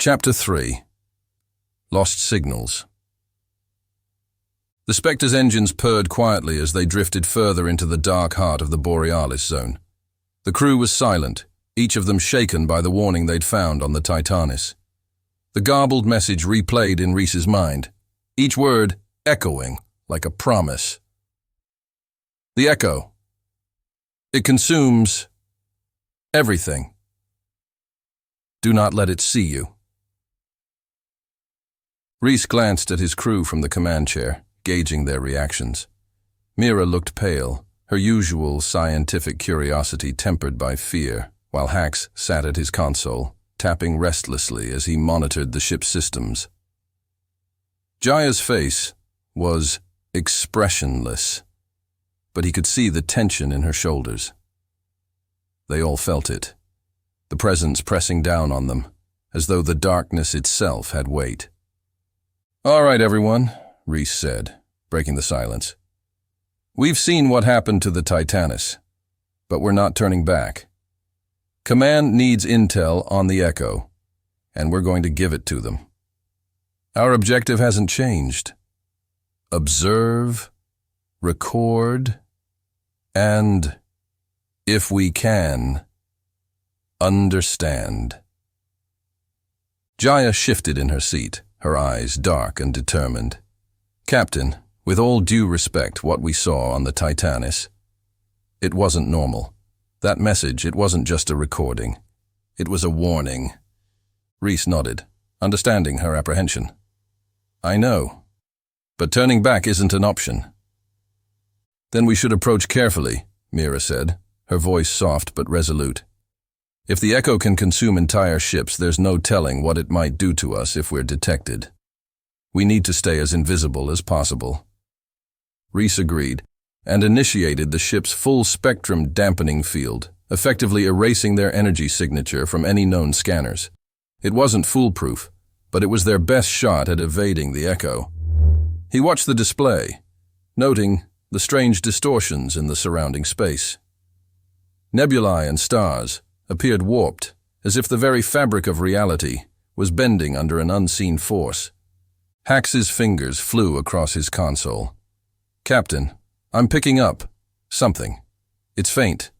Chapter 3. Lost Signals. The Spectre's engines purred quietly as they drifted further into the dark heart of the Borealis zone. The crew was silent, each of them shaken by the warning they'd found on the Titanis. The garbled message replayed in Rhys's mind, each word echoing like a promise. The echo. It consumes everything. Do not let it see you. Rhys glanced at his crew from the command chair, gauging their reactions. Mira looked pale, her usual scientific curiosity tempered by fear, while Hax sat at his console, tapping restlessly as he monitored the ship's systems. Jaya's face was expressionless, but he could see the tension in her shoulders. They all felt it, the presence pressing down on them, as though the darkness itself had weight. "All right, everyone," Rhys said, breaking the silence. "We've seen what happened to the Titanis, but we're not turning back. Command needs intel on the Echo, and we're going to give it to them. Our objective hasn't changed. Observe, record, and, if we can, understand." Jaya shifted in her seat, her eyes dark and determined. "Captain, with all due respect, what we saw on the Titanis, it wasn't normal. That message, it wasn't just a recording. It was a warning." Rhys nodded, understanding her apprehension. "I know, but turning back isn't an option." "Then we should approach carefully," Mira said, her voice soft but resolute. "If the Echo can consume entire ships, there's no telling what it might do to us if we're detected. We need to stay as invisible as possible." Rhys agreed, and initiated the ship's full-spectrum dampening field, effectively erasing their energy signature from any known scanners. It wasn't foolproof, but it was their best shot at evading the Echo. He watched the display, noting the strange distortions in the surrounding space. Nebulae and stars appeared warped, as if the very fabric of reality was bending under an unseen force. Hax's fingers flew across his console. "Captain, I'm picking up something. It's faint,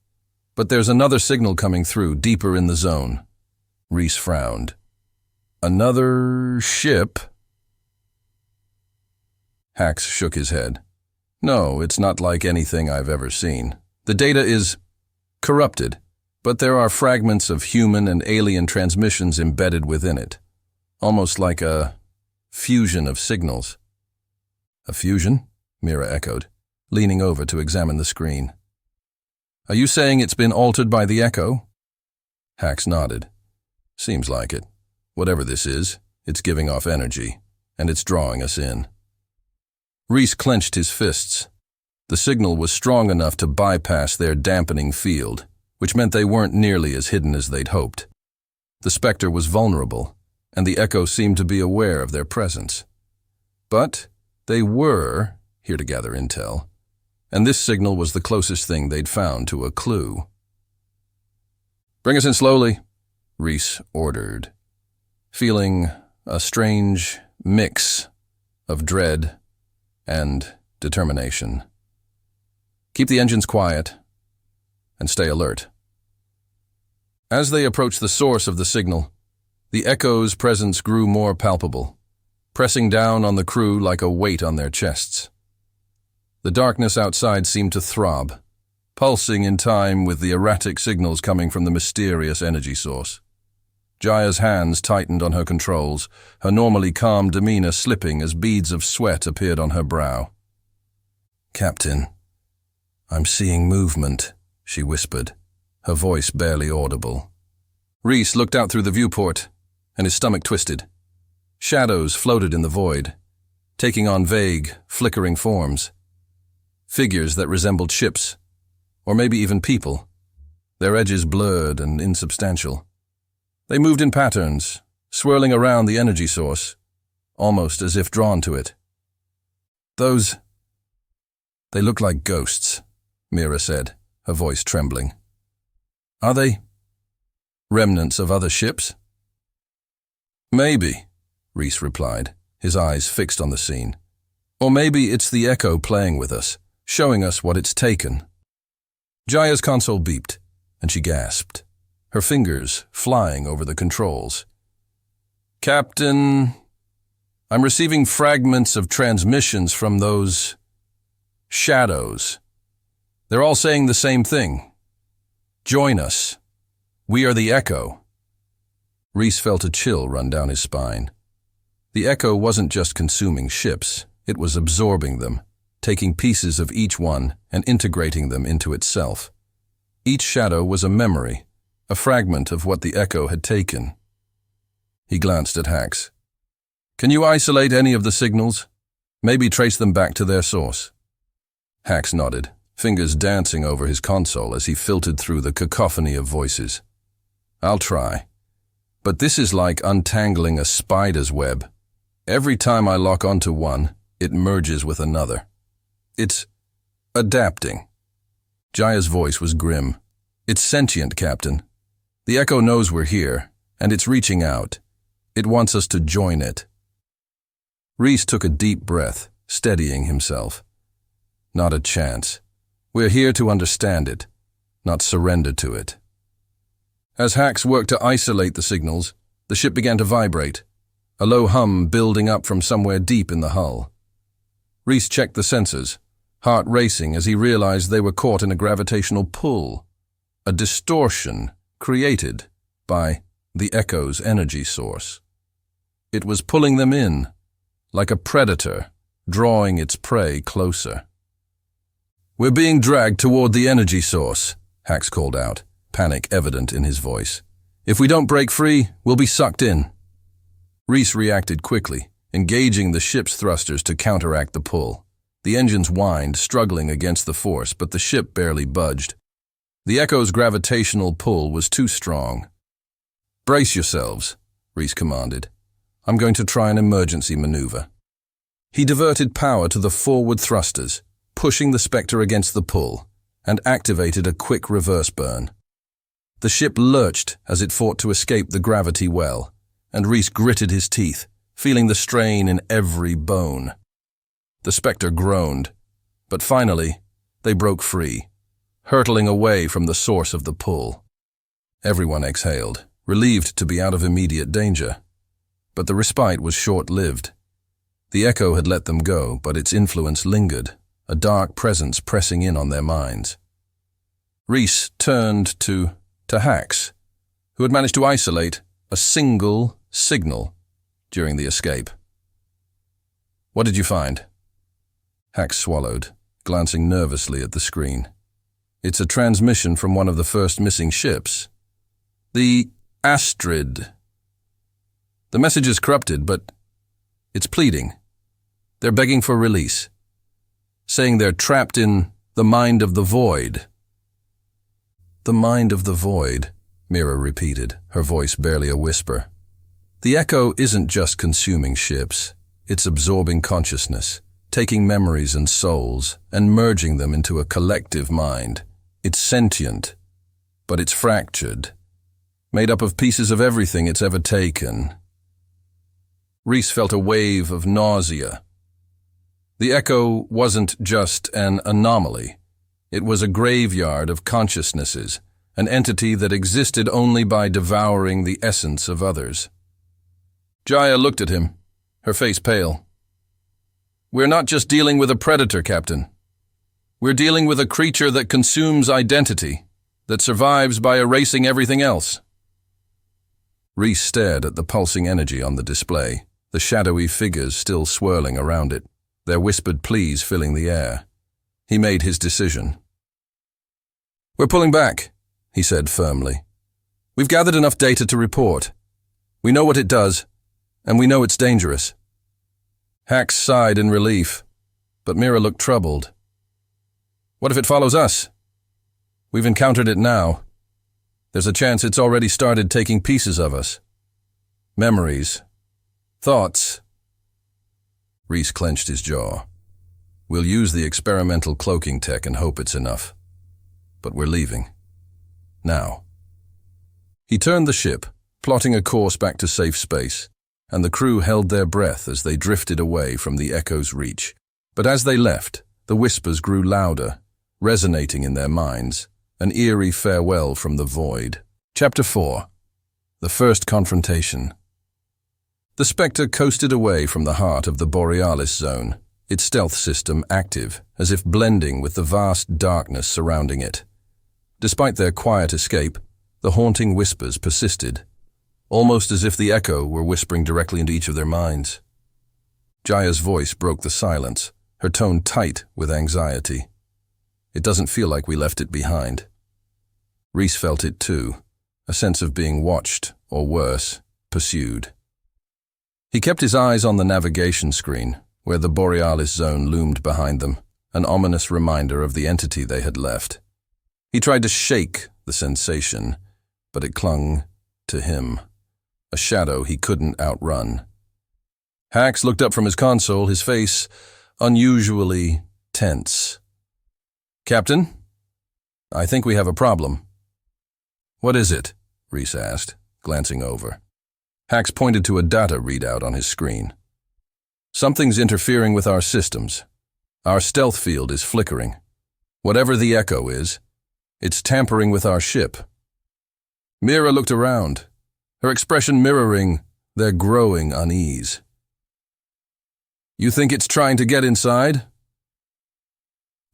but there's another signal coming through deeper in the zone." Rhys frowned. "Another ship?" Hax shook his head. "No, it's not like anything I've ever seen. The data is corrupted, but there are fragments of human and alien transmissions embedded within it, almost like a fusion of signals." "A fusion?" Mira echoed, leaning over to examine the screen. "Are you saying it's been altered by the Echo?" Hax nodded. "Seems like it. Whatever this is, it's giving off energy, and it's drawing us in." Rhys clenched his fists. The signal was strong enough to bypass their dampening field, which meant they weren't nearly as hidden as they'd hoped. The Spectre was vulnerable, and the Echo seemed to be aware of their presence. But they were here to gather intel, and this signal was the closest thing they'd found to a clue. "Bring us in slowly," Rhys ordered, feeling a strange mix of dread and determination. "Keep the engines quiet and stay alert." As they approached the source of the signal, the Echo's presence grew more palpable, pressing down on the crew like a weight on their chests. The darkness outside seemed to throb, pulsing in time with the erratic signals coming from the mysterious energy source. Jaya's hands tightened on her controls, her normally calm demeanor slipping as beads of sweat appeared on her brow. "Captain, I'm seeing movement," she whispered, her voice barely audible. Rhys looked out through the viewport, and his stomach twisted. Shadows floated in the void, taking on vague, flickering forms. Figures that resembled ships, or maybe even people, their edges blurred and insubstantial. They moved in patterns, swirling around the energy source, almost as if drawn to it. They look like ghosts," Mira said, her voice trembling. "Are they remnants of other ships?" Maybe, Rhys replied, his eyes fixed on the scene. Or maybe it's the Echo playing with us, showing us what it's taken. Jaya's console beeped, and she gasped, her fingers flying over the controls. Captain, I'm receiving fragments of transmissions from those shadows. They're all saying the same thing. Join us. We are the Echo. Rhys felt a chill run down his spine. The Echo wasn't just consuming ships, it was absorbing them, taking pieces of each one and integrating them into itself. Each shadow was a memory, a fragment of what the Echo had taken. He glanced at Hax. Can you isolate any of the signals? Maybe trace them back to their source. Hax nodded, fingers dancing over his console as he filtered through the cacophony of voices. I'll try. But this is like untangling a spider's web. Every time I lock onto one, it merges with another. It's adapting. Jaya's voice was grim. It's sentient, Captain. The Echo knows we're here, and it's reaching out. It wants us to join it. Rhys took a deep breath, steadying himself. Not a chance. We're here to understand it, not surrender to it. As Hax worked to isolate the signals, the ship began to vibrate, a low hum building up from somewhere deep in the hull. Rhys checked the sensors, heart racing as he realized they were caught in a gravitational pull, a distortion created by the Echo's energy source. It was pulling them in, like a predator, drawing its prey closer. We're being dragged toward the energy source, Hax called out, panic evident in his voice. If we don't break free, we'll be sucked in. Rhys reacted quickly, engaging the ship's thrusters to counteract the pull. The engines whined, struggling against the force, but the ship barely budged. The Echo's gravitational pull was too strong. Brace yourselves, Rhys commanded. I'm going to try an emergency maneuver. He diverted power to the forward thrusters, pushing the Spectre against the pull, and activated a quick reverse burn. The ship lurched as it fought to escape the gravity well, and Rhys gritted his teeth, feeling the strain in every bone. The Spectre groaned, but finally, they broke free, hurtling away from the source of the pull. Everyone exhaled, relieved to be out of immediate danger. But the respite was short-lived. The Echo had let them go, but its influence lingered, a dark presence pressing in on their minds. Rhys turned to Hax, who had managed to isolate a single signal during the escape. What did you find? Hax swallowed, glancing nervously at the screen. It's a transmission from one of the first missing ships. The Astrid. The message is corrupted, but it's pleading. They're begging for release, saying they're trapped in the mind of the void. The mind of the void, Mira repeated, her voice barely a whisper. The Echo isn't just consuming ships. It's absorbing consciousness, taking memories and souls, and merging them into a collective mind. It's sentient, but it's fractured, made up of pieces of everything it's ever taken. Rhys felt a wave of nausea. The Echo wasn't just an anomaly. It was a graveyard of consciousnesses, an entity that existed only by devouring the essence of others. Jaya looked at him, her face pale. We're not just dealing with a predator, Captain. We're dealing with a creature that consumes identity, that survives by erasing everything else. Rhys stared at the pulsing energy on the display, the shadowy figures still swirling around it, their whispered pleas filling the air. He made his decision. We're pulling back, he said firmly. We've gathered enough data to report. We know what it does, and we know it's dangerous. Hax sighed in relief, but Mira looked troubled. What if it follows us? We've encountered it now. There's a chance it's already started taking pieces of us. Memories. Thoughts. Rhys clenched his jaw. We'll use the experimental cloaking tech and hope it's enough. But we're leaving. Now. He turned the ship, plotting a course back to safe space, and the crew held their breath as they drifted away from the echo's reach. But as they left, the whispers grew louder, resonating in their minds, an eerie farewell from the void. Chapter 4. The First Confrontation. The Spectre coasted away from the heart of the Borealis zone, its stealth system active, as if blending with the vast darkness surrounding it. Despite their quiet escape, the haunting whispers persisted, almost as if the echo were whispering directly into each of their minds. Jaya's voice broke the silence, her tone tight with anxiety. It doesn't feel like we left it behind. Rhys felt it too, a sense of being watched, or worse, pursued. He kept his eyes on the navigation screen, where the Borealis zone loomed behind them, an ominous reminder of the entity they had left. He tried to shake the sensation, but it clung to him, a shadow he couldn't outrun. Hax looked up from his console, his face unusually tense. "Captain, I think we have a problem." "What is it?" Rhys asked, glancing over. Hax pointed to a data readout on his screen. "Something's interfering with our systems. Our stealth field is flickering. Whatever the echo is, it's tampering with our ship." Mira looked around, her expression mirroring their growing unease. "You think it's trying to get inside?"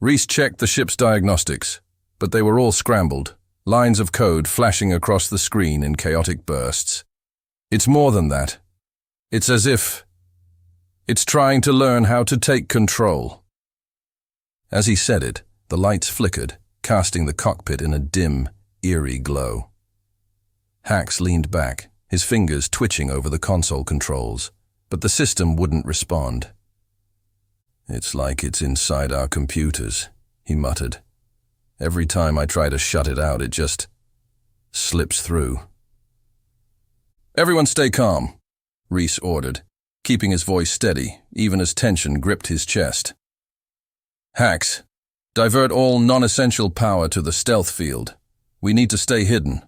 Rhys checked the ship's diagnostics, but they were all scrambled, lines of code flashing across the screen in chaotic bursts. "It's more than that. It's as if it's trying to learn how to take control." As he said it, the lights flickered, casting the cockpit in a dim, eerie glow. Hax leaned back, his fingers twitching over the console controls, but the system wouldn't respond. "It's like it's inside our computers," he muttered. "Every time I try to shut it out, it just slips through." "Everyone stay calm," Rhys ordered, keeping his voice steady, even as tension gripped his chest. "Hax, divert all non-essential power to the stealth field. We need to stay hidden."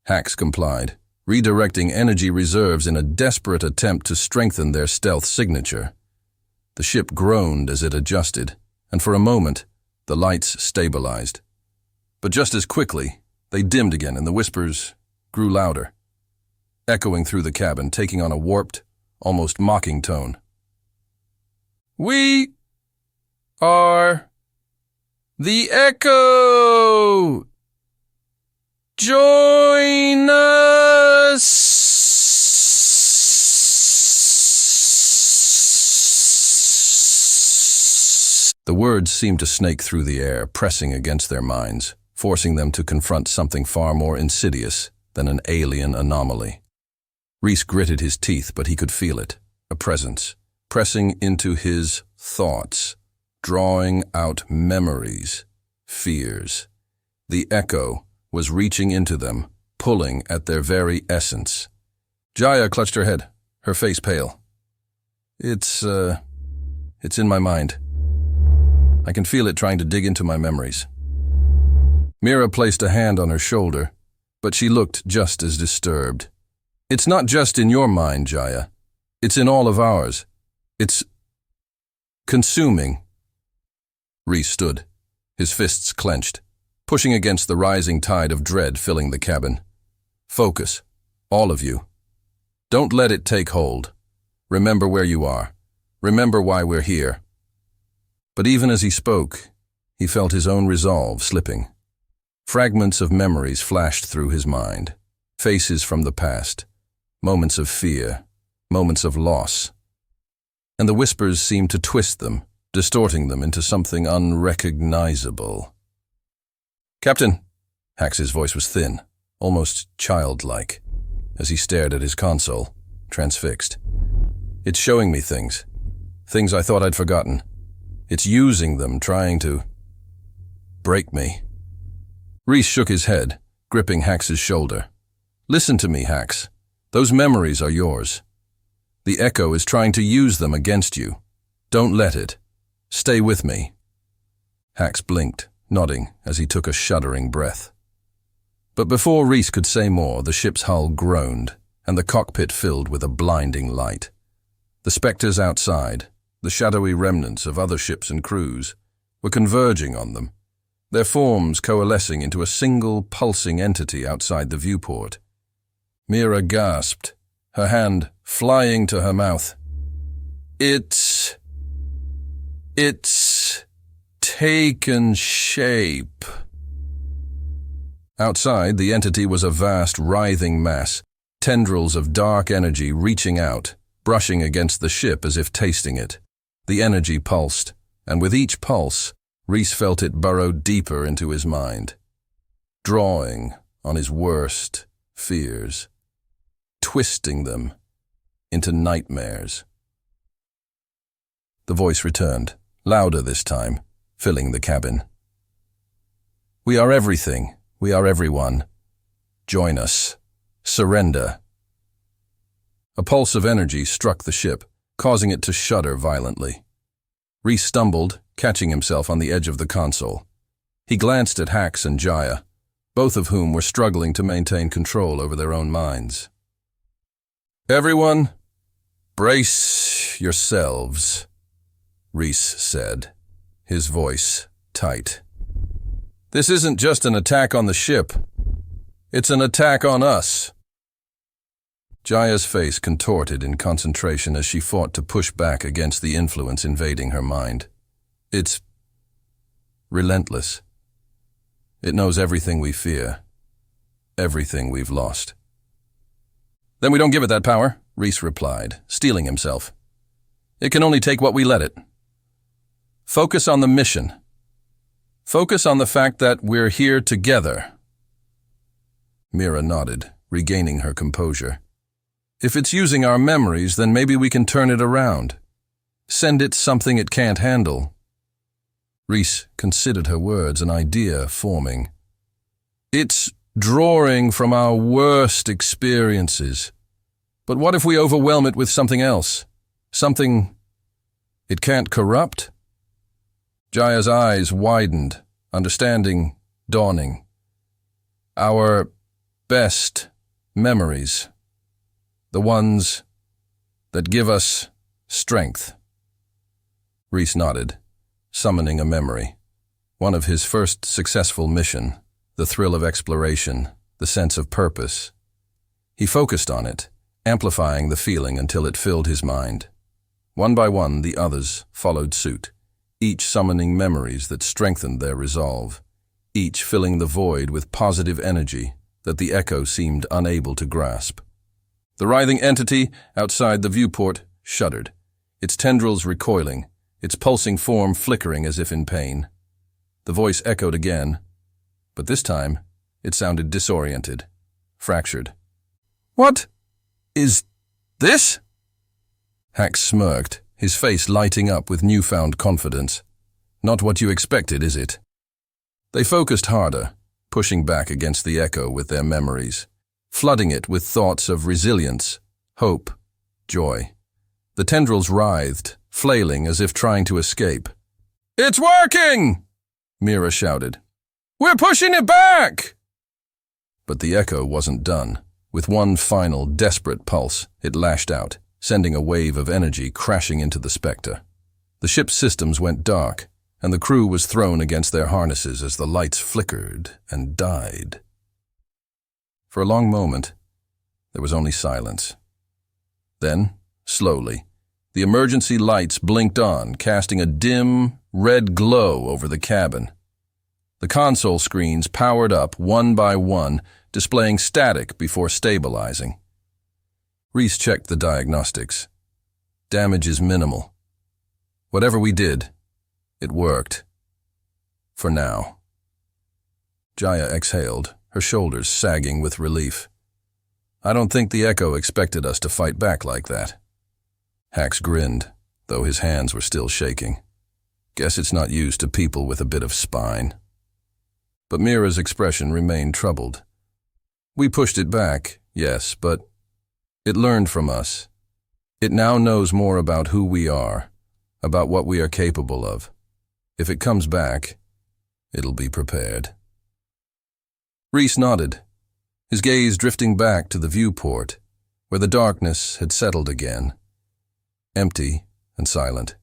Hax complied, redirecting energy reserves in a desperate attempt to strengthen their stealth signature. The ship groaned as it adjusted, and for a moment, the lights stabilized. But just as quickly, they dimmed again and the whispers grew louder, echoing through the cabin, taking on a warped, almost mocking tone. "We are the Echo! Join us!" The words seemed to snake through the air, pressing against their minds, forcing them to confront something far more insidious than an alien anomaly. Rhys gritted his teeth, but he could feel it, a presence, pressing into his thoughts, drawing out memories, fears. The echo was reaching into them, pulling at their very essence. Jaya clutched her head, her face pale. It's in my mind. I can feel it trying to dig into my memories." Mira placed a hand on her shoulder, but she looked just as disturbed. "It's not just in your mind, Jaya. It's in all of ours. It's consuming." Rhys stood, his fists clenched, pushing against the rising tide of dread filling the cabin. "Focus, all of you. Don't let it take hold. Remember where you are. Remember why we're here." But even as he spoke, he felt his own resolve slipping. Fragments of memories flashed through his mind, faces from the past, moments of fear, moments of loss. And the whispers seemed to twist them, distorting them into something unrecognizable. "Captain," Hax's voice was thin, almost childlike, as he stared at his console, transfixed. "It's showing me things I thought I'd forgotten. It's using them, trying to break me." Rhys shook his head, gripping Hax's shoulder. "Listen to me, Hax. Those memories are yours. The echo is trying to use them against you. Don't let it. Stay with me." Hax blinked, nodding as he took a shuddering breath. But before Rhys could say more, the ship's hull groaned, and the cockpit filled with a blinding light. The specters outside, the shadowy remnants of other ships and crews, were converging on them, their forms coalescing into a single pulsing entity outside the viewport. Mira gasped, her hand flying to her mouth. It's taken shape. Outside, the entity was a vast, writhing mass, tendrils of dark energy reaching out, brushing against the ship as if tasting it. The energy pulsed, and with each pulse, Rhys felt it burrow deeper into his mind, drawing on his worst fears, twisting them into nightmares. The voice returned, louder this time, filling the cabin. "We are everything. We are everyone. Join us. Surrender." A pulse of energy struck the ship, causing it to shudder violently. Rhys stumbled, catching himself on the edge of the console. He glanced at Hax and Jaya, both of whom were struggling to maintain control over their own minds. "Everyone, brace yourselves," Rhys said, his voice tight. "This isn't just an attack on the ship. It's an attack on us." Jaya's face contorted in concentration as she fought to push back against the influence invading her mind. It's relentless. It knows everything we fear, everything we've lost. "Then we don't give it that power," Rhys replied, steeling himself. "It can only take what we let it. Focus on the mission. Focus on the fact that we're here together." Mira nodded, regaining her composure. "If it's using our memories, then maybe we can turn it around. Send it something it can't handle." Rhys considered her words, an idea forming. "It's drawing from our worst experiences. But what if we overwhelm it with something else? Something it can't corrupt?" Jaya's eyes widened, understanding dawning. "Our best memories. The ones that give us strength." Rhys nodded, summoning a memory. One of his first successful mission, the thrill of exploration, the sense of purpose. He focused on it, amplifying the feeling until it filled his mind. One by one, the others followed suit, each summoning memories that strengthened their resolve, each filling the void with positive energy that the echo seemed unable to grasp. The writhing entity outside the viewport shuddered, its tendrils recoiling, its pulsing form flickering as if in pain. The voice echoed again, but this time it sounded disoriented, fractured. "What is this?" Hax smirked, his face lighting up with newfound confidence. "Not what you expected, is it?" They focused harder, pushing back against the echo with their memories, flooding it with thoughts of resilience, hope, joy. The tendrils writhed, flailing as if trying to escape. "It's working!" Mira shouted. "We're pushing it back!" But the echo wasn't done. With one final, desperate pulse, it lashed out, sending a wave of energy crashing into the spectre. The ship's systems went dark, and the crew was thrown against their harnesses as the lights flickered and died. For a long moment, there was only silence. Then, slowly, the emergency lights blinked on, casting a dim, red glow over the cabin. The console screens powered up one by one, displaying static before stabilizing. Rhys checked the diagnostics. Damage is minimal. Whatever we did, it worked. For now. Jaya exhaled, her shoulders sagging with relief. "I don't think the Echo expected us to fight back like that." Hax grinned, though his hands were still shaking. "Guess it's not used to people with a bit of spine." But Mira's expression remained troubled. "We pushed it back, yes, but it learned from us. It now knows more about who we are, about what we are capable of. If it comes back, it'll be prepared." Rhys nodded, his gaze drifting back to the viewport, where the darkness had settled again, empty and silent.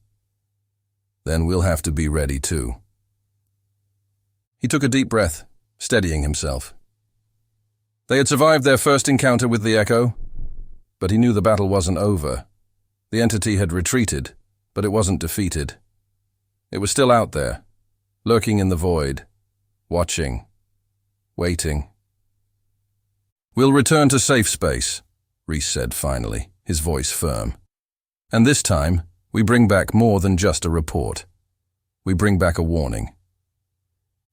Then we'll have to be ready too. He took a deep breath, steadying himself. They had survived their first encounter with the Echo, but he knew the battle wasn't over. The entity had retreated, but it wasn't defeated. It was still out there, lurking in the void, watching, waiting. We'll return to safe space, Rhys said finally, his voice firm. And this time, we bring back more than just a report. We bring back a warning.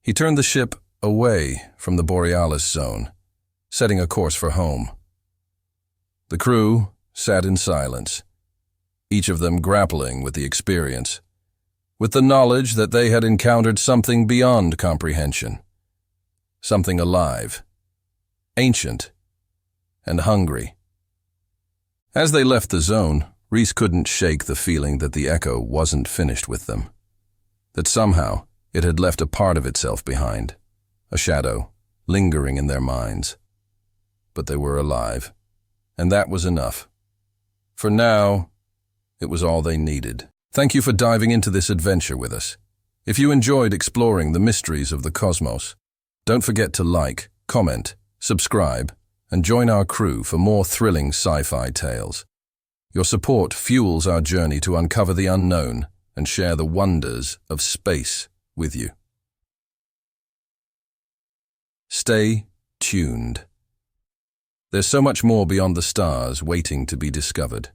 He turned the ship away from the Borealis zone, setting a course for home. The crew sat in silence, each of them grappling with the experience, with the knowledge that they had encountered something beyond comprehension, something alive, ancient, and hungry. As they left the zone, Rhys couldn't shake the feeling that the Echo wasn't finished with them, that somehow it had left a part of itself behind, a shadow, lingering in their minds. But they were alive, and that was enough. For now, it was all they needed. Thank you for diving into this adventure with us. If you enjoyed exploring the mysteries of the cosmos, don't forget to like, comment, subscribe, and join our crew for more thrilling sci-fi tales. Your support fuels our journey to uncover the unknown and share the wonders of space with you. Stay tuned. There's so much more beyond the stars waiting to be discovered.